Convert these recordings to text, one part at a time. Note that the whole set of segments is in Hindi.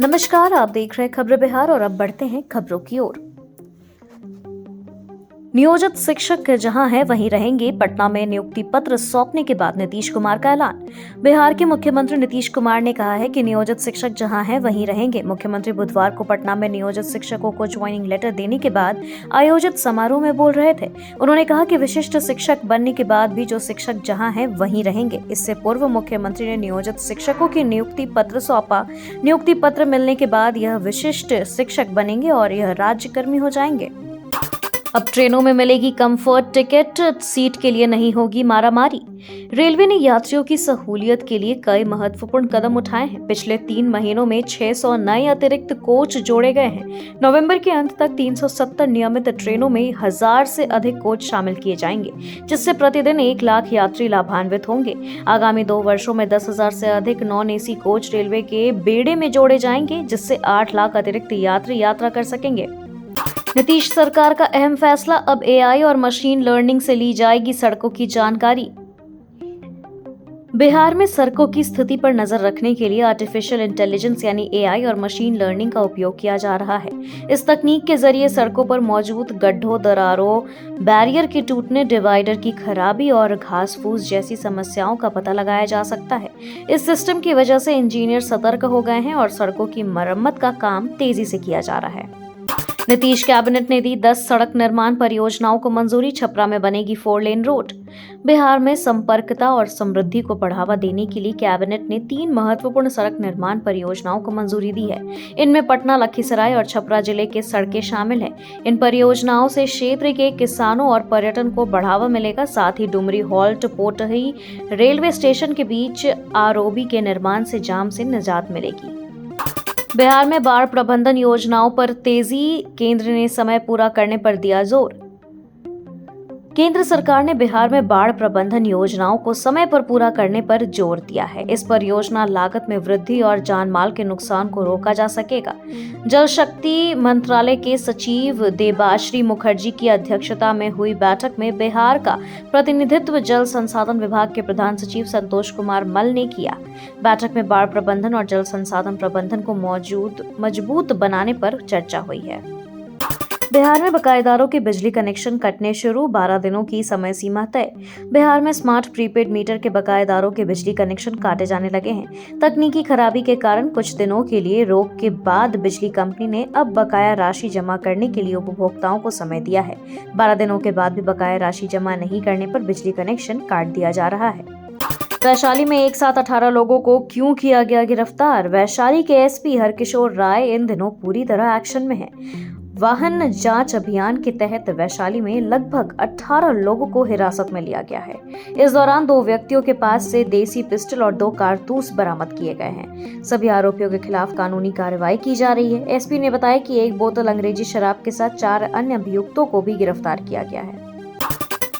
नमस्कार, आप देख रहे हैं खबरें बिहार और अब बढ़ते हैं खबरों की ओर। नियोजित शिक्षक जहां हैं वहीं रहेंगे। पटना में नियुक्ति पत्र सौंपने के बाद नीतीश कुमार का ऐलान। बिहार के मुख्यमंत्री नीतीश कुमार ने कहा है कि नियोजित शिक्षक जहां हैं वहीं रहेंगे। मुख्यमंत्री बुधवार को पटना में नियोजित शिक्षकों को ज्वाइनिंग लेटर देने के बाद आयोजित समारोह में बोल रहे थे। उन्होंने कहा कि विशिष्ट शिक्षक बनने के बाद भी जो शिक्षक जहाँ हैं वहीं रहेंगे। इससे पूर्व मुख्यमंत्री ने नियोजित शिक्षकों की नियुक्ति पत्र सौंपा। नियुक्ति पत्र मिलने के बाद यह विशिष्ट शिक्षक बनेंगे और यह राज्यकर्मी हो जाएंगे। अब ट्रेनों में मिलेगी कंफर्ट टिकट, सीट के लिए नहीं होगी मारामारी। रेलवे ने यात्रियों की सहूलियत के लिए कई महत्वपूर्ण कदम उठाए हैं। पिछले 3 महीनों में 600 नए अतिरिक्त कोच जोड़े गए हैं। नवंबर के अंत तक 370 नियमित ट्रेनों में 1000 से अधिक कोच शामिल किए जाएंगे, जिससे प्रतिदिन 1 लाख यात्री लाभान्वित होंगे। आगामी 2 वर्षों में 10,000 से अधिक नॉन एसी कोच रेलवे के बेड़े में जोड़े जाएंगे, जिससे 8 लाख अतिरिक्त यात्री यात्रा कर सकेंगे। नीतीश सरकार का अहम फैसला, अब एआई और मशीन लर्निंग से ली जाएगी सड़कों की जानकारी। बिहार में सड़कों की स्थिति पर नजर रखने के लिए आर्टिफिशियल इंटेलिजेंस यानी एआई और मशीन लर्निंग का उपयोग किया जा रहा है। इस तकनीक के जरिए सड़कों पर मौजूद गड्ढों, दरारों, बैरियर के टूटने, डिवाइडर की खराबी और घास फूस जैसी समस्याओं का पता लगाया जा सकता है। इस सिस्टम की वजह से इंजीनियर सतर्क हो गए हैं और सड़कों की मरम्मत का काम तेजी से किया जा रहा है। नीतीश कैबिनेट ने दी 10 सड़क निर्माण परियोजनाओं को मंजूरी। छपरा में बनेगी 4 लेन रोड। बिहार में संपर्कता और समृद्धि को बढ़ावा देने के लिए कैबिनेट ने 3 महत्वपूर्ण सड़क निर्माण परियोजनाओं को मंजूरी दी है। इनमें पटना, लखीसराय और छपरा जिले के सड़कें शामिल हैं। इन परियोजनाओं से क्षेत्र के किसानों और पर्यटन को बढ़ावा मिलेगा। साथ ही डुमरी हॉल्ट पोटही रेलवे स्टेशन के बीच आरओबी के निर्माण से जाम से निजात मिलेगी। बिहार में बाढ़ प्रबंधन योजनाओं पर तेजी, केंद्र ने समय पूरा करने पर दिया जोर। केंद्र सरकार ने बिहार में बाढ़ प्रबंधन योजनाओं को समय पर पूरा करने पर जोर दिया है। इस परियोजना लागत में वृद्धि और जानमाल के नुकसान को रोका जा सकेगा। जल शक्ति मंत्रालय के सचिव देबाश्री मुखर्जी की अध्यक्षता में हुई बैठक में बिहार का प्रतिनिधित्व जल संसाधन विभाग के प्रधान सचिव संतोष कुमार मल ने किया। बैठक में बाढ़ प्रबंधन और जल संसाधन प्रबंधन को मजबूत बनाने पर चर्चा हुई है। बिहार में बकायेदारों के बिजली कनेक्शन कटने शुरू, 12 दिनों की समय सीमा तय। बिहार में स्मार्ट प्रीपेड मीटर के बकायेदारों के बिजली कनेक्शन काटे जाने लगे हैं। तकनीकी खराबी के कारण कुछ दिनों के लिए रोक के बाद बिजली कंपनी ने अब बकाया राशि जमा करने के लिए उपभोक्ताओं को समय दिया है। 12 दिनों के बाद भी बकाया राशि जमा नहीं करने पर बिजली कनेक्शन काट दिया जा रहा है। वैशाली में एक साथ 18 लोगों को क्यों किया गया गिरफ्तार? वैशाली के एसपी हरकिशोर राय इन दिनों पूरी तरह एक्शन में है। वाहन जांच अभियान के तहत वैशाली में लगभग 18 लोगों को हिरासत में लिया गया है। इस दौरान 2 व्यक्तियों के पास से देसी पिस्टल और 2 कारतूस बरामद किए गए हैं। सभी आरोपियों के खिलाफ कानूनी कार्रवाई की जा रही है। एसपी ने बताया कि 1 बोतल अंग्रेजी शराब के साथ 4 अन्य अभियुक्तों को भी गिरफ्तार किया गया है।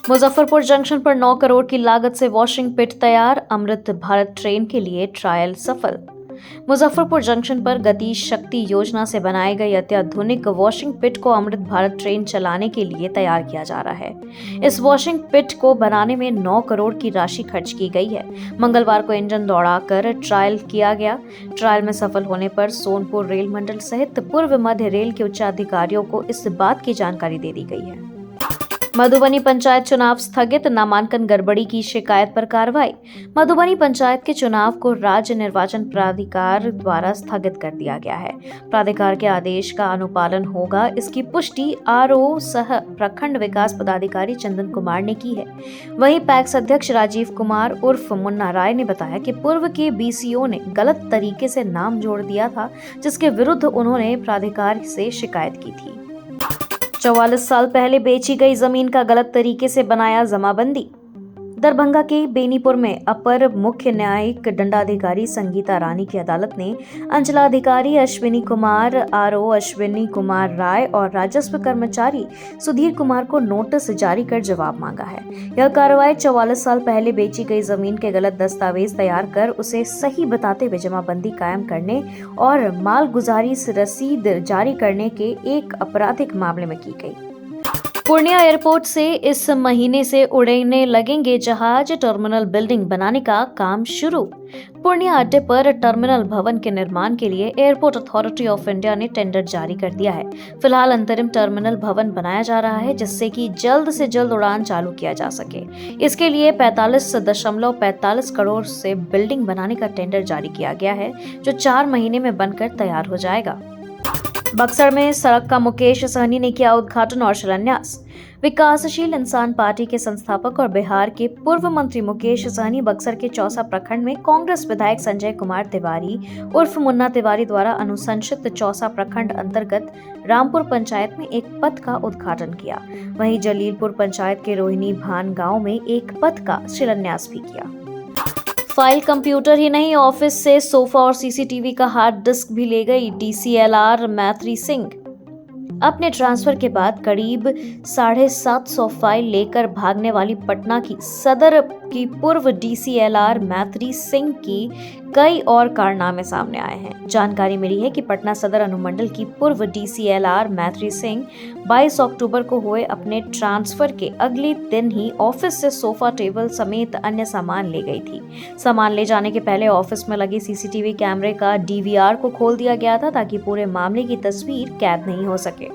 मुजफ्फरपुर जंक्शन पर 9 करोड़ की लागत से वॉशिंग पिट तैयार। अमृत भारत ट्रेन के लिए ट्रायल सफल। मुजफ्फरपुर जंक्शन पर गति शक्ति योजना से बनाई गई अत्याधुनिक वॉशिंग पिट को अमृत भारत ट्रेन चलाने के लिए तैयार किया जा रहा है। इस वॉशिंग पिट को बनाने में 9 करोड़ की राशि खर्च की गई है। मंगलवार को इंजन दौड़ाकर ट्रायल किया गया। ट्रायल में सफल होने पर सोनपुर रेल मंडल सहित पूर्व मध्य रेल के उच्चाधिकारियों को इस बात की जानकारी दे दी गई है। मधुबनी पंचायत चुनाव स्थगित, नामांकन गड़बड़ी की शिकायत पर कार्रवाई। मधुबनी पंचायत के चुनाव को राज्य निर्वाचन प्राधिकार द्वारा स्थगित कर दिया गया है। प्राधिकार के आदेश का अनुपालन होगा, इसकी पुष्टि आरओ सह प्रखंड विकास पदाधिकारी चंदन कुमार ने की है। वहीं पैक्स अध्यक्ष राजीव कुमार उर्फ मुन्ना राय ने बताया कि पूर्व के बीसीओ ने गलत तरीके से नाम जोड़ दिया था, जिसके विरुद्ध उन्होंने प्राधिकार से शिकायत की थी। 44 साल पहले बेची गई जमीन का गलत तरीके से बनाया जमाबंदी। दरभंगा के बेनीपुर में अपर मुख्य न्यायिक दंडाधिकारी संगीता रानी की अदालत ने अंचलाधिकारी अश्विनी कुमार, आरओ अश्विनी कुमार राय और राजस्व कर्मचारी सुधीर कुमार को नोटिस जारी कर जवाब मांगा है। यह कार्रवाई 44 साल पहले बेची गई जमीन के गलत दस्तावेज तैयार कर उसे सही बताते हुए जमाबंदी कायम करने और मालगुजारी रसीद जारी करने के एक आपराधिक मामले में की गई। पूर्णिया एयरपोर्ट से इस महीने से उड़ने लगेंगे जहाज। टर्मिनल बिल्डिंग बनाने का काम शुरू। पूर्णिया अड्डे पर टर्मिनल भवन के निर्माण के लिए एयरपोर्ट अथॉरिटी ऑफ इंडिया ने टेंडर जारी कर दिया है। फिलहाल अंतरिम टर्मिनल भवन बनाया जा रहा है, जिससे कि जल्द से जल्द उड़ान चालू किया जा सके। इसके लिए 45.45 करोड़ से बिल्डिंग बनाने का टेंडर जारी किया गया है, जो 4 महीने में बनकर तैयार हो जाएगा। बक्सर में सड़क का मुकेश सहनी ने किया उद्घाटन और शिलान्यास। विकासशील इंसान पार्टी के संस्थापक और बिहार के पूर्व मंत्री मुकेश सहनी बक्सर के चौसा प्रखंड में कांग्रेस विधायक संजय कुमार तिवारी उर्फ मुन्ना तिवारी द्वारा अनुशंसित चौसा प्रखंड अंतर्गत रामपुर पंचायत में एक पथ का उद्घाटन किया। वहीं जलीलपुर पंचायत के रोहिणी भान गांव में एक पथ का शिलान्यास भी किया। फाइल कंप्यूटर ही नहीं, ऑफिस से सोफा और सीसीटीवी का हार्ड डिस्क भी ले गई डीसीएलआर मैत्री सिंह। अपने ट्रांसफर के बाद करीब 750 फाइल लेकर भागने वाली पटना की सदर की पूर्व डीसीएलआर मैत्री सिंह की कई और कारनामे सामने आए हैं। जानकारी मिली है कि पटना सदर अनुमंडल की पूर्व डीसीएलआर मैत्री सिंह 22 अक्टूबर को हुए अपने ट्रांसफर के अगले दिन ही ऑफिस से सोफा टेबल समेत अन्य सामान ले गई थी। सामान ले जाने के पहले ऑफिस में लगे सीसीटीवी कैमरे का डीवीआर को खोल दिया गया था, ताकि पूरे मामले की तस्वीर कैद नहीं हो सके।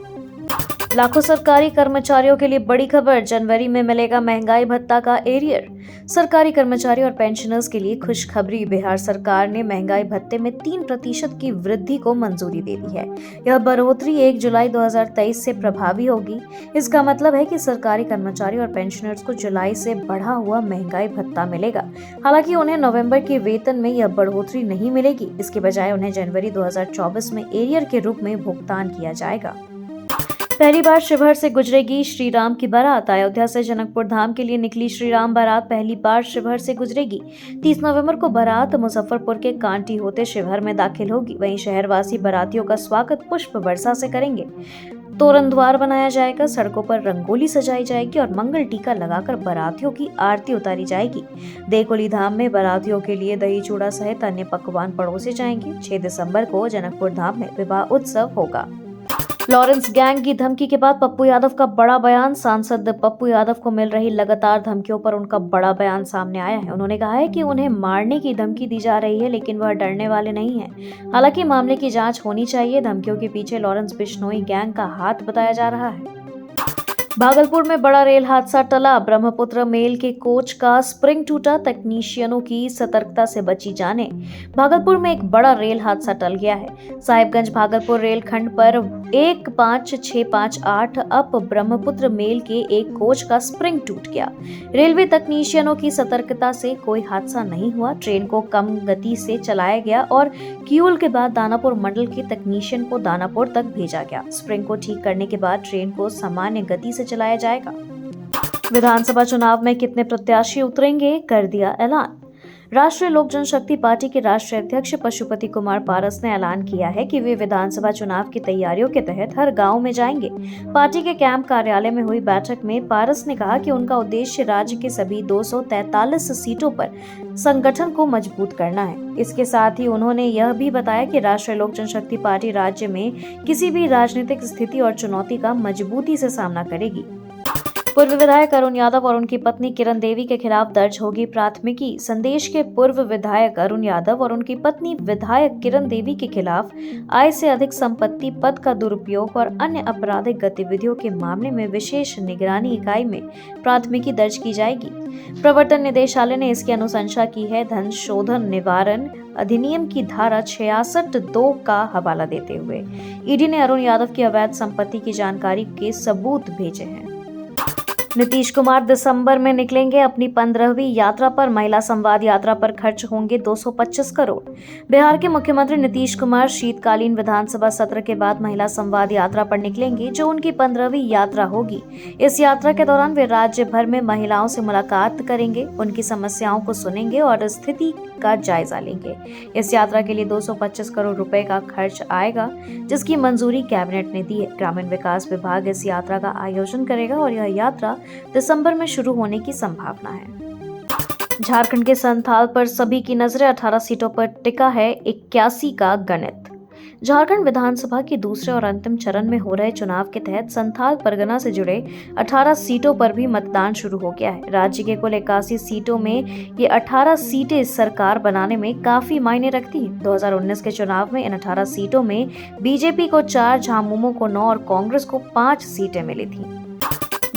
लाखों सरकारी कर्मचारियों के लिए बड़ी खबर, जनवरी में मिलेगा महंगाई भत्ता का एरियर। सरकारी कर्मचारी और पेंशनर्स के लिए खुशखबरी, बिहार सरकार ने महंगाई भत्ते में 3% की वृद्धि को मंजूरी दे दी है। यह बढ़ोतरी 1 जुलाई 2023 से प्रभावी होगी। इसका मतलब है कि सरकारी कर्मचारी और पेंशनर्स को जुलाई से बढ़ा हुआ महंगाई भत्ता मिलेगा। हालांकि उन्हें नवंबर के वेतन में यह बढ़ोतरी नहीं मिलेगी, इसके बजाय उन्हें जनवरी 2024 में एरियर के रूप में भुगतान किया जाएगा। पहली बार शिवहर से गुजरेगी श्री राम की बारात। अयोध्या से जनकपुर धाम के लिए निकली श्री राम बारात पहली बार शिवहर से गुजरेगी। 30 नवंबर को बारात मुजफ्फरपुर के कांटी होते शिवहर में दाखिल होगी। वहीं शहरवासी बारातियों का स्वागत पुष्प वर्षा से करेंगे। तोरण द्वार बनाया जाएगा, सड़कों पर रंगोली सजाई जाएगी और मंगल टीका लगाकर बारातियों की आरती उतारी जाएगी। देकोली धाम में बारातियों के लिए दही चूड़ा सहित अन्य पकवान परोसे जाएंगे। 6 दिसंबर को जनकपुर धाम में विवाह उत्सव होगा। लॉरेंस गैंग की धमकी के बाद पप्पू यादव का बड़ा बयान। सांसद पप्पू यादव को मिल रही लगातार धमकियों पर उनका बड़ा बयान सामने आया है। उन्होंने कहा है कि उन्हें मारने की धमकी दी जा रही है, लेकिन वह डरने वाले नहीं हैं। हालांकि मामले की जांच होनी चाहिए। धमकियों के पीछे लॉरेंस बिश्नोई गैंग का हाथ बताया जा रहा है। भागलपुर में बड़ा रेल हादसा टला। ब्रह्मपुत्र मेल के कोच का स्प्रिंग टूटा, तकनीशियनों की सतर्कता से बची जाने। भागलपुर में एक बड़ा रेल हादसा टल गया है। साहिबगंज भागलपुर रेलखंड पर 15658 अप ब्रह्मपुत्र मेल के एक कोच का स्प्रिंग टूट गया। रेलवे तकनीशियनों की सतर्कता से कोई हादसा नहीं हुआ। ट्रेन को कम गति से चलाया गया और किऊल के बाद दानापुर मंडल के तकनीशियन को दानापुर तक भेजा गया। स्प्रिंग को ठीक करने के बाद ट्रेन को सामान्य गति से चलाया जाएगा। विधानसभा चुनाव में कितने प्रत्याशी उतरेंगे, कर दिया ऐलान। राष्ट्रीय लोक जनशक्ति पार्टी के राष्ट्रीय अध्यक्ष पशुपति कुमार पारस ने ऐलान किया है कि वे विधानसभा चुनाव की तैयारियों के तहत हर गांव में जाएंगे। पार्टी के कैंप कार्यालय में हुई बैठक में पारस ने कहा कि उनका उद्देश्य राज्य के सभी 243 सीटों पर संगठन को मजबूत करना है। इसके साथ ही उन्होंने यह भी बताया कि राष्ट्रीय लोक जनशक्ति पार्टी राज्य में किसी भी राजनीतिक स्थिति और चुनौती का मजबूती से सामना करेगी। पूर्व विधायक अरुण यादव और उनकी पत्नी किरण देवी के खिलाफ दर्ज होगी प्राथमिकी। संदेश के पूर्व विधायक अरुण यादव और उनकी पत्नी विधायक किरण देवी के खिलाफ आय से अधिक संपत्ति, पद का दुरुपयोग और अन्य आपराधिक गतिविधियों के मामले में विशेष निगरानी इकाई में प्राथमिकी दर्ज की जाएगी। प्रवर्तन निदेशालय ने इसकी अनुशंसा की है। धन शोधन निवारण अधिनियम की धारा 66(2) का हवाला देते हुए ईडी ने अरुण यादव की अवैध संपत्ति की जानकारी के सबूत भेजे हैं। नीतीश कुमार दिसंबर में निकलेंगे अपनी 15वीं यात्रा पर। महिला संवाद यात्रा पर खर्च होंगे 225 करोड़। बिहार के मुख्यमंत्री नीतीश कुमार शीतकालीन विधानसभा सत्र के बाद महिला संवाद यात्रा पर निकलेंगे, जो उनकी 15वीं यात्रा होगी। इस यात्रा के दौरान वे राज्य भर में महिलाओं से मुलाकात करेंगे, उनकी समस्याओं को सुनेंगे और स्थिति का जायजा लेंगे। इस यात्रा के लिए 225 करोड़ रुपए का खर्च आएगा, जिसकी मंजूरी कैबिनेट ने दी है। ग्रामीण विकास विभाग इस यात्रा का आयोजन करेगा और यह यात्रा दिसंबर में शुरू होने की संभावना है। झारखंड के संथाल पर सभी की नजरें। 18 सीटों पर टिका है 81 का गणित। झारखंड विधानसभा की दूसरे और अंतिम चरण में हो रहे चुनाव के तहत संथाल परगना से जुड़े 18 सीटों पर भी मतदान शुरू हो गया है। राज्य के कुल 81 सीटों में ये 18 सीटें सरकार बनाने में काफी मायने रखती हैं। 2019 के चुनाव में इन 18 सीटों में बीजेपी को 4, झामुमो को 9 और कांग्रेस को 5 सीटें मिली थी।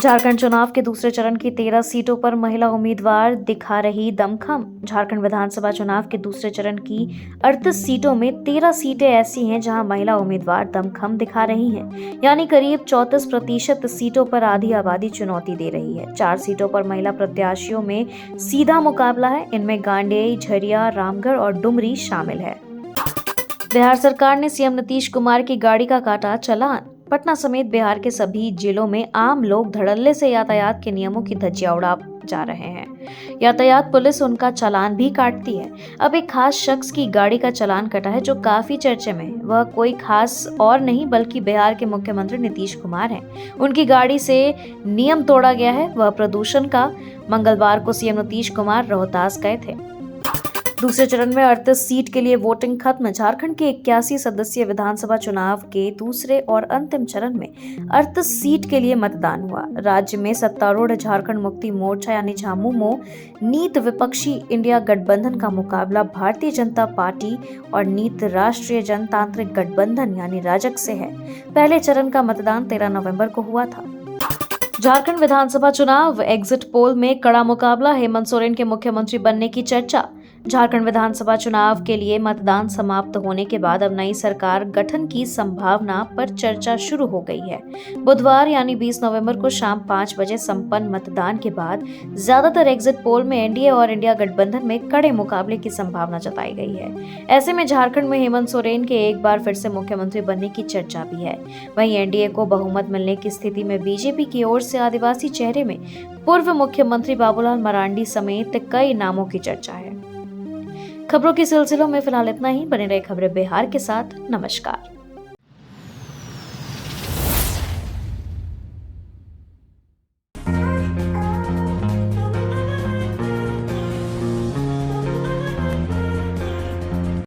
झारखंड चुनाव के दूसरे चरण की 13 सीटों पर महिला उम्मीदवार दिखा रही दमखम। झारखंड विधानसभा चुनाव के दूसरे चरण की 38 सीटों में 13 सीटें ऐसी हैं जहां महिला उम्मीदवार दमखम दिखा रही हैं, यानी करीब 34% सीटों पर आधी आबादी चुनौती दे रही है। 4 सीटों पर महिला प्रत्याशियों में सीधा मुकाबला है। इनमें गांडेय, झरिया, रामगढ़ और डुमरी शामिल है। बिहार सरकार ने सीएम नीतीश कुमार की गाड़ी का काटा चालान। पटना समेत बिहार के सभी जिलों में आम लोग धड़ल्ले से यातायात के नियमों की धज्जियां उड़ा जा रहे हैं। यातायात पुलिस उनका चालान भी काटती है। अब एक खास शख्स की गाड़ी का चालान कटा है जो काफी चर्चे में है। वह कोई खास और नहीं बल्कि बिहार के मुख्यमंत्री नीतीश कुमार हैं। उनकी गाड़ी से नियम तोड़ा गया है, वह प्रदूषण का। मंगलवार को सीएम नीतीश कुमार रोहतास गए थे। दूसरे चरण में 38 सीट के लिए वोटिंग खत्म। झारखंड के 81 सदस्यीय विधानसभा चुनाव के दूसरे और अंतिम चरण में 38 सीट के लिए मतदान हुआ। राज्य में सत्तारूढ़ झारखंड मुक्ति मोर्चा यानी झामुमो नीत विपक्षी इंडिया गठबंधन का मुकाबला भारतीय जनता पार्टी और नीत राष्ट्रीय जनतांत्रिक गठबंधन यानी राजग से है। पहले चरण का मतदान 13 नवंबर को हुआ था। झारखंड विधानसभा चुनाव एग्जिट पोल में कड़ा मुकाबला, हेमंत सोरेन के मुख्यमंत्री बनने की चर्चा। झारखंड विधानसभा चुनाव के लिए मतदान समाप्त होने के बाद अब नई सरकार गठन की संभावना पर चर्चा शुरू हो गई है। बुधवार यानी 20 नवंबर को शाम 5 बजे संपन्न मतदान के बाद ज्यादातर एग्जिट पोल में एनडीए और इंडिया गठबंधन में कड़े मुकाबले की संभावना जताई गई है। ऐसे में झारखंड में हेमंत सोरेन के एक बार फिर से मुख्यमंत्री बनने की चर्चा भी है। वहीं एनडीए को बहुमत मिलने की स्थिति में बीजेपी की ओर से आदिवासी चेहरे में पूर्व मुख्यमंत्री बाबूलाल मरांडी समेत कई नामों की चर्चा है। खबरों के सिलसिलों में फिलहाल इतना ही। बने रहे खबरें बिहार के साथ। नमस्कार।